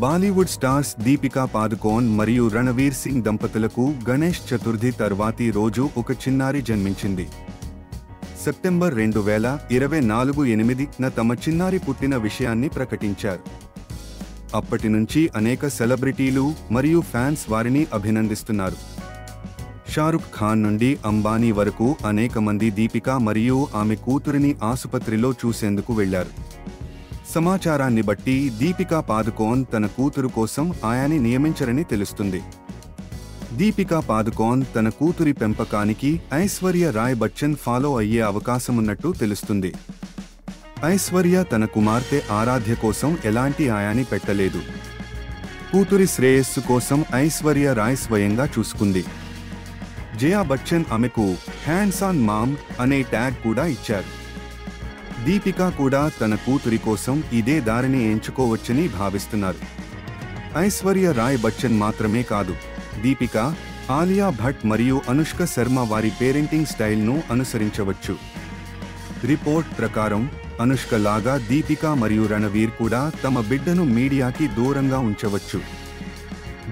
Bollywood stars Deepika పాదుకోన్ మరియు రణవీర్ సింగ్ దంపతులకు గణేష్ చతుర్థి తర్వాతి రోజు ఒక చిన్నారి జన్మించింది. సెప్టెంబర్ 2024 తమ చిన్నారి పుట్టిన విషయాన్ని ప్రకటించారు. అప్పటి నుంచి అనేక సెలబ్రిటీలు మరియు ఫ్యాన్స్ వారిని అభినందిస్తున్నారు. షారుఖ్ ఖాన్ నుండి అంబానీ వరకు అనేక మంది దీపికా మరియు ఆమె కూతురిని ఆసుపత్రిలో చూసేందుకు వెళ్లారు. సమాచారాన్ని బట్టి దీపికా పాదుకోన్ తన కూతురు కోసం ఆయాని నియమించరని తెలుస్తుంది. దీపికా పాదుకోన్ తన కూతురి పెంపకానికి ఐశ్వర్య రాయ్ బచ్చన్ ఫాలో అయ్యే అవకాశమున్నట్టు తెలుస్తుంది. ఐశ్వర్య తన కుమార్తె ఆరాధ్య కోసం ఎలాంటి ఆయాని పెట్టలేదు. కూతురి శ్రేయస్సు కోసం ఐశ్వర్య రాయ్ స్వయంగా చూసుకుంది. జయా బచ్చన్ ఆమెకు హ్యాండ్స్ ఆన్ మామ్ అనే ట్యాగ్ కూడా ఇచ్చారు. దీపికా కూడా తన కూతురి కోసం ఇదే దారిని ఎంచుకోవచ్చని భావిస్తున్నారు. ఐశ్వర్య రాయ్ బచ్చన్ మాత్రమే కాదు, దీపికా, ఆలియా భట్ మరియు అనుష్క శర్మ వారి పేరెంటింగ్ స్టైల్ను అనుసరించవచ్చు. రిపోర్ట్ ప్రకారం అనుష్క లాగా దీపికా మరియు రణవీర్ కూడా తమ బిడ్డను మీడియాకి దూరంగా ఉంచవచ్చు.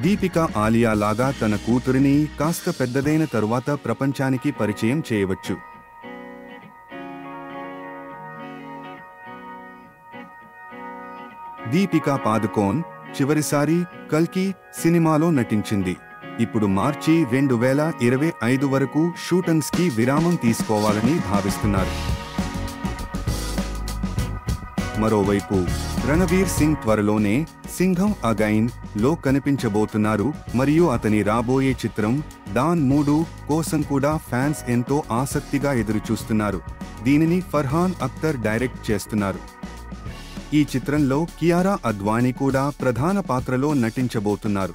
దీపికా ఆలియా లాగా తన కూతురిని కాస్త పెద్దదైన తరువాత ప్రపంచానికి పరిచయం చేయవచ్చు. దీపికా పాదుకోన్ చివరిసారి కల్కి సినిమాలో నటించింది. ఇప్పుడు మార్చి 2025 వరకు షూటింగ్స్కి విరామం తీసుకోవాలని భావిస్తున్నారు. మరోవైపు రణవీర్ సింగ్ త్వరలోనే సింఘం అగైన్ లో కనిపించబోతున్నారు మరియు అతని రాబోయే చిత్రం డాన్ 3 కోసం కూడా ఫ్యాన్స్ ఎంతో ఆసక్తిగా ఎదురుచూస్తున్నారు. దీనిని ఫర్హాన్ అఖ్తర్ డైరెక్ట్ చేస్తున్నారు. ఈ చిత్రంలో కియారా అద్వానీ కూడా ప్రధాన పాత్రలో నటించబోతున్నారు.